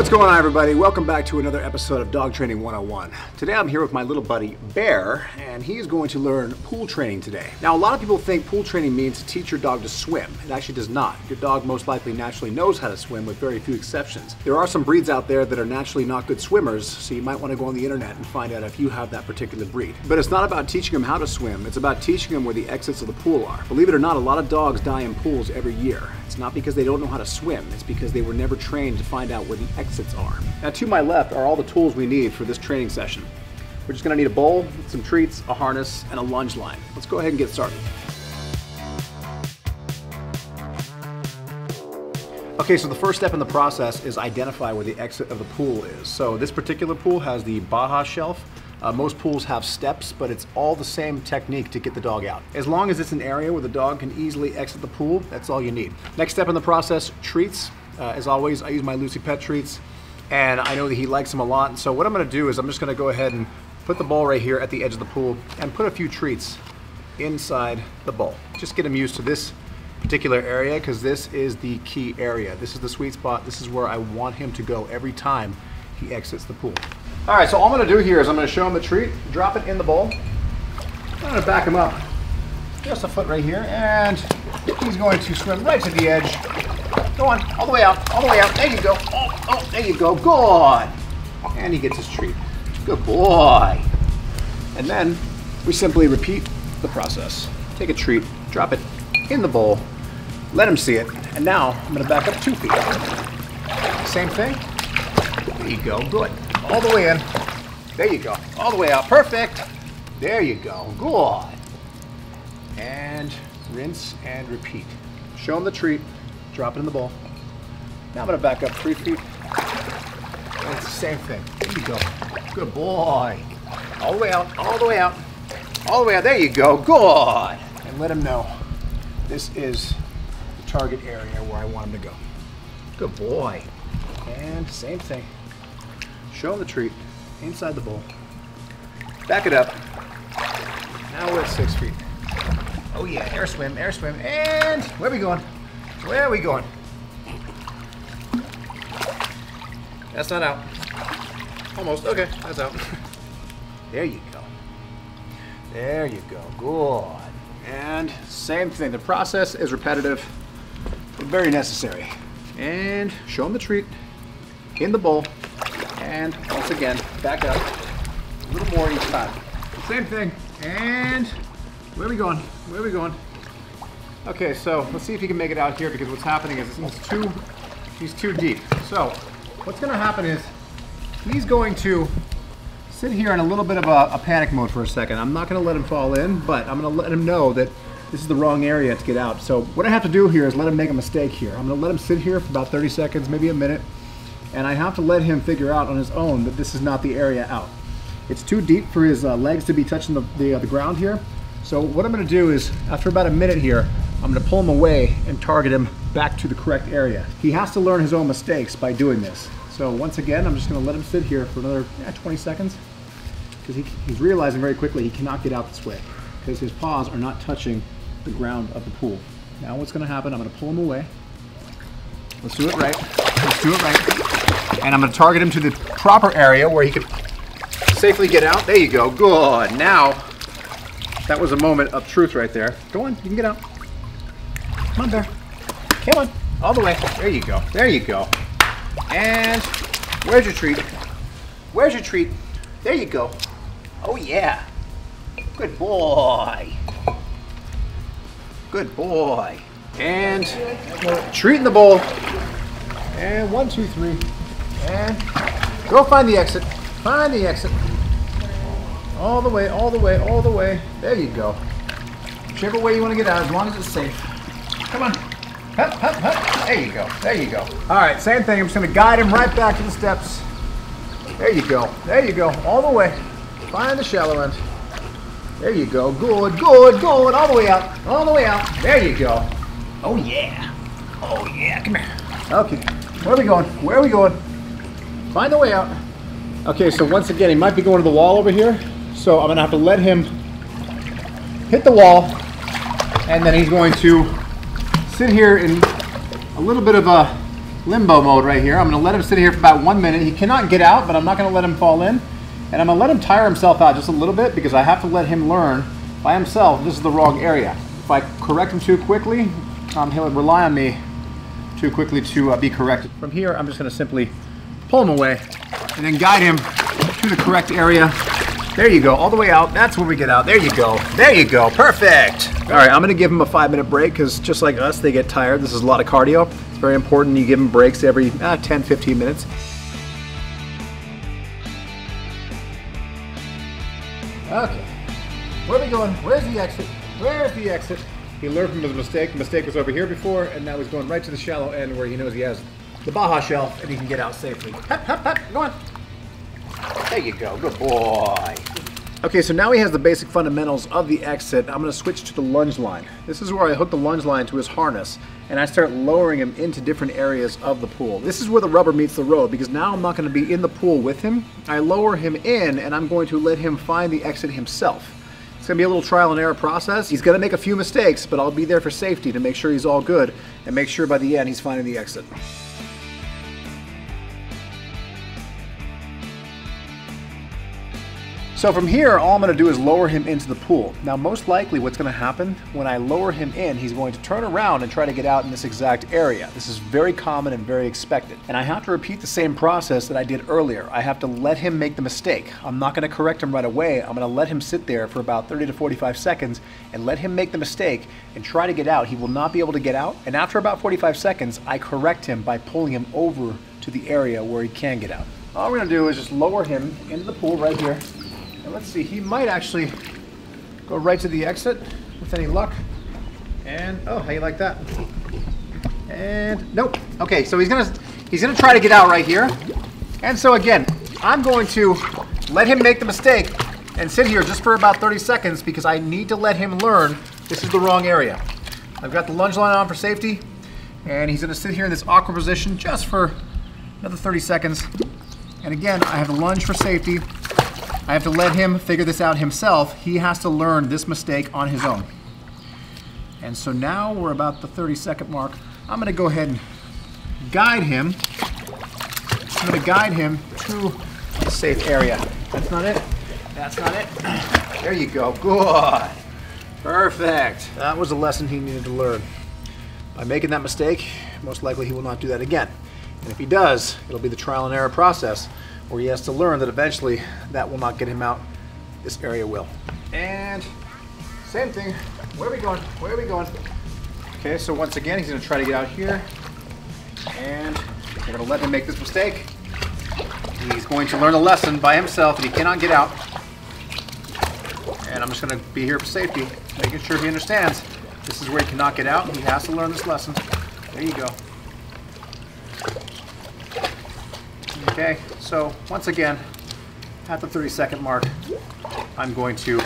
What's going on, everybody? Welcome back to another episode of Dog Training 101. Today I'm here with my little buddy Bear, and he's going to learn pool training today. Now, a lot of people think pool training means to teach your dog to swim. It actually does not. Your dog most likely naturally knows how to swim, with very few exceptions. There are some breeds out there that are naturally not good swimmers, so you might want to go on the internet and find out if you have that particular breed. But it's not about teaching them how to swim, it's about teaching them where the exits of the pool are. Believe it or not, a lot of dogs die in pools every year. It's not because they don't know how to swim, it's because they were never trained to find out where the exits are. Now, to my left are all the tools we need for this training session. We're just going to need a bowl, some treats, a harness, and a lunge line. Let's go ahead and get started. Okay, so the first step in the process is identify where the exit of the pool is. So this particular pool has the Baja shelf. Most pools have steps, but it's all the same technique to get the dog out. As long as it's an area where the dog can easily exit the pool, that's all you need. Next step in the process, treats. As always, I use my Lucy Pet treats, and I know that he likes them a lot. And so what I'm going to do is I'm just going to go ahead and put the bowl right here at the edge of the pool and put a few treats inside the bowl. Just get him used to this particular area, because this is the key area. This is the sweet spot. This is where I want him to go every time he exits the pool. All right, so all I'm going to do here is I'm going to show him the treat, drop it in the bowl. I'm going to back him up just a foot right here, and he's going to swim right to the edge. Go on, all the way out, all the way out. There you go. Oh, there you go. Good. And he gets his treat. Good boy. And then we simply repeat the process. Take a treat, drop it in the bowl, let him see it, and now I'm going to back up 2 feet. Same thing. There you go. Good. All the way in. There you go. All the way out. Perfect. There you go. Good. And rinse and repeat. Show him the treat. Drop it in the bowl. Now I'm going to back up 3 feet. And it's the same thing. There you go. Good boy. All the way out. All the way out. All the way out. There you go. Good. And let him know this is the target area where I want him to go. Good boy. And same thing. Show him the treat inside the bowl. Back it up. Now we're at 6 feet. Oh yeah, air swim, and where are we going? Where are we going? That's not out. Almost, okay, that's out. There you go. There you go, good. And same thing, the process is repetitive, but very necessary. And show him the treat in the bowl. And once again, back up a little more each time. Same thing. And where are we going? Where are we going? Okay, so let's see if he can make it out here, because what's happening is he's too deep. So what's going to happen is he's going to sit here in a little bit of a panic mode for a second. I'm not going to let him fall in, but I'm going to let him know that this is the wrong area to get out. So what I have to do here is let him make a mistake here. I'm going to let him sit here for about 30 seconds, maybe a minute. And I have to let him figure out on his own that this is not the area out. It's too deep for his legs to be touching the ground here. So what I'm going to do is, after about a minute here, I'm going to pull him away and target him back to the correct area. He has to learn his own mistakes by doing this. So once again, I'm just going to let him sit here for another 20 seconds, because he's realizing very quickly he cannot get out this way, because his paws are not touching the ground of the pool. Now what's going to happen, I'm going to pull him away. Let's do it right. Let's do it right. And I'm going to target him to the proper area where he can safely get out. There you go. Good. Now, that was a moment of truth right there. Go on. You can get out. Come on, Bear. Come on. All the way. There you go. There you go. And where's your treat? Where's your treat? There you go. Oh, yeah. Good boy. Good boy. And treat in the bowl. And 1, 2, 3. And go find the exit. Find the exit. All the way, all the way, all the way. There you go. Whichever way you want to get out, as long as it's safe. Come on. Hup, hup, hup. There you go. There you go. All right, same thing. I'm just going to guide him right back to the steps. There you go. There you go. All the way. Find the shallow end. There you go. Good, good, good. All the way out. All the way out. There you go. Oh, yeah. Oh, yeah. Come here. Okay. Where are we going? Where are we going? Find the way out. Okay, so once again, he might be going to the wall over here. So I'm going to have to let him hit the wall. And then he's going to sit here in a little bit of limbo mode right here. I'm gonna let him sit here for about 1 minute. He cannot get out, but I'm not gonna let him fall in. And I'm gonna let him tire himself out just a little bit because I have to let him learn by himself this is the wrong area. If I correct him too quickly, he'll rely on me too quickly to be corrected. From here, I'm just gonna simply pull him away and then guide him to the correct area. There you go, all the way out. That's where we get out. There you go. There you go. Perfect. All right, I'm gonna give him a 5-minute break because just like us, they get tired. This is a lot of cardio. It's very important you give them breaks every 10, 15 minutes. Okay, where are we going? Where's the exit? Where's the exit? He learned from his mistake. The mistake was over here before, and now he's going right to the shallow end where he knows he has the Baja shelf and he can get out safely. Hop, hop, hop, go on. There you go, good boy. Okay, so now he has the basic fundamentals of the exit. I'm gonna switch to the lunge line. This is where I hook the lunge line to his harness and I start lowering him into different areas of the pool. This is where the rubber meets the road because now I'm not gonna be in the pool with him. I lower him in and I'm going to let him find the exit himself. It's gonna be a little trial and error process. He's gonna make a few mistakes, but I'll be there for safety to make sure he's all good and make sure by the end he's finding the exit. So from here, all I'm gonna do is lower him into the pool. Now, most likely what's gonna happen when I lower him in, he's going to turn around and try to get out in this exact area. This is very common and very expected. And I have to repeat the same process that I did earlier. I have to let him make the mistake. I'm not gonna correct him right away. I'm gonna let him sit there for about 30 to 45 seconds and let him make the mistake and try to get out. He will not be able to get out. And after about 45 seconds, I correct him by pulling him over to the area where he can get out. All we're gonna do is just lower him into the pool right here. And let's see, he might actually go right to the exit with any luck. And, oh, how you like that? And, nope. Okay, so he's gonna try to get out right here. And so again, I'm going to let him make the mistake and sit here just for about 30 seconds because I need to let him learn this is the wrong area. I've got the lunge line on for safety, and he's gonna sit here in this awkward position just for another 30 seconds. And again, I have the lunge for safety. I have to let him figure this out himself. He has to learn this mistake on his own. And so now we're about the 30-second mark. I'm gonna go ahead and guide him. I'm gonna guide him to a safe area. That's not it. That's not it. There you go, good. Perfect. That was a lesson he needed to learn. By making that mistake, most likely he will not do that again. And if he does, it'll be the trial and error process where he has to learn that eventually that will not get him out. This area will. And same thing. Where are we going? Where are we going? Okay, so once again, he's gonna try to get out here. And we're gonna let him make this mistake. He's going to learn a lesson by himself that he cannot get out. And I'm just gonna be here for safety, making sure he understands this is where he cannot get out. He has to learn this lesson. There you go. Okay, so once again, at the 30-second mark, I'm going to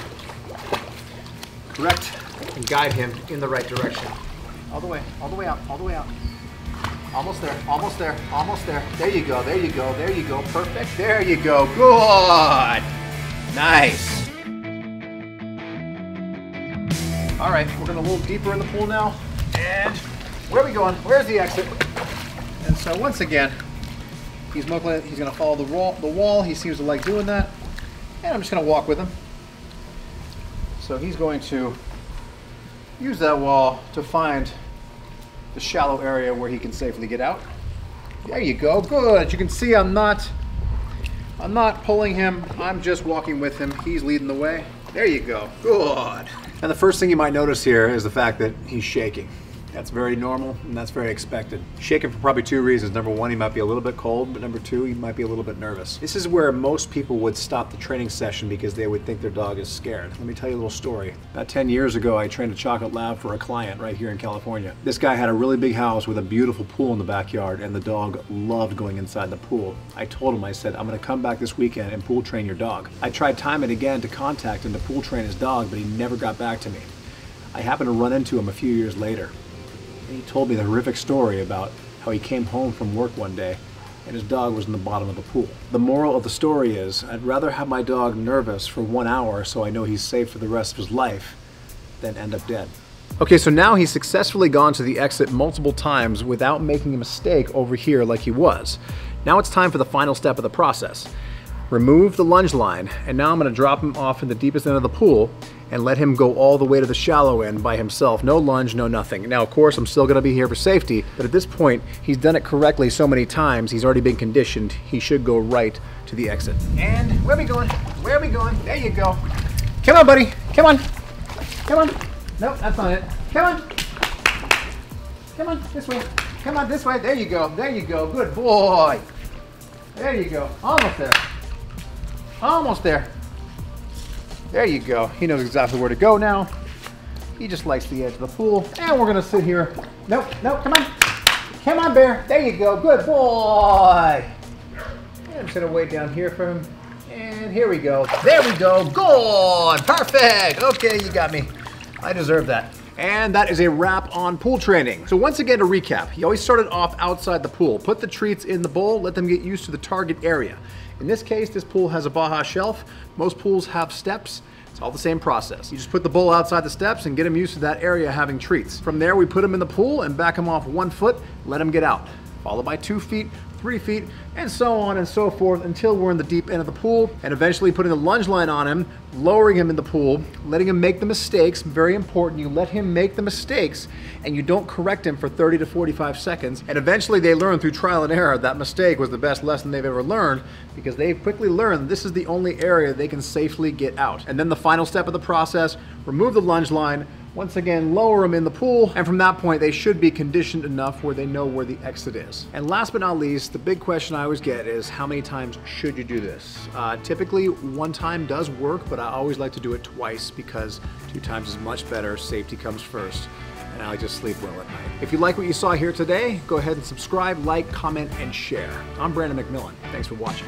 correct and guide him in the right direction. All the way out, all the way out. Almost there, almost there, almost there. There you go, there you go, there you go. Perfect, there you go. Good. Nice. All right, we're going a little deeper in the pool now. And where are we going? Where's the exit? And so once again, he's going to follow the wall. He seems to like doing that. And I'm just going to walk with him. So he's going to use that wall to find the shallow area where he can safely get out. There you go. Good. You can see I'm not pulling him. I'm just walking with him. He's leading the way. There you go. Good. And the first thing you might notice here is the fact that he's shaking. That's very normal and that's very expected. Shaking for probably two reasons. Number one, he might be a little bit cold, but number two, he might be a little bit nervous. This is where most people would stop the training session because they would think their dog is scared. Let me tell you a little story. About 10 years ago, I trained a chocolate lab for a client right here in California. This guy had a really big house with a beautiful pool in the backyard and the dog loved going inside the pool. I told him, I said, I'm gonna come back this weekend and pool train your dog. I tried time and again to contact him to pool train his dog, but he never got back to me. I happened to run into him a few years later. And he told me the horrific story about how he came home from work one day and his dog was in the bottom of the pool. The moral of the story is, I'd rather have my dog nervous for 1 hour so I know he's safe for the rest of his life than end up dead. Okay, so now he's successfully gone to the exit multiple times without making a mistake over here like he was. Now it's time for the final step of the process. Remove the lunge line, and now I'm going to drop him off in the deepest end of the pool and let him go all the way to the shallow end by himself. No lunge, no nothing. Now, of course, I'm still going to be here for safety, but at this point, he's done it correctly so many times, he's already been conditioned. He should go right to the exit. And where are we going? Where are we going? There you go. Come on, buddy. Come on. Come on. Nope, that's not it. Come on. Come on, this way. Come on, this way. There you go. There you go. Good boy. There you go. Almost there. Almost there. There you go. He knows exactly where to go now. He just likes the edge of the pool. And we're going to sit here. Nope, nope, come on. Come on, Bear. There you go. Good boy. And I'm just going to wait down here for him. And here we go. There we go. Good. Perfect. Okay, you got me. I deserve that. And that is a wrap on pool training. So once again, to recap, he always started off outside the pool. Put the treats in the bowl, let them get used to the target area. In this case, this pool has a Baja shelf. Most pools have steps. It's all the same process. You just put the bowl outside the steps and get them used to that area having treats. From there, we put them in the pool and back them off 1 foot, let them get out. Followed by 2 feet, 3 feet, and so on and so forth until we're in the deep end of the pool, and eventually putting the lunge line on him, lowering him in the pool, letting him make the mistakes. Very important, you let him make the mistakes and you don't correct him for 30 to 45 seconds. And eventually they learn through trial and error that mistake was the best lesson they've ever learned, because they've quickly learned this is the only area they can safely get out. And then the final step of the process, remove the lunge line, once again, lower them in the pool, and from that point, they should be conditioned enough where they know where the exit is. And last but not least, the big question I always get is, how many times should you do this? Typically, 1 time does work, but I always like to do it twice because 2 times is much better. Safety comes first, and I like to sleep well at night. If you like what you saw here today, go ahead and subscribe, like, comment, and share. I'm Brandon McMillan. Thanks for watching.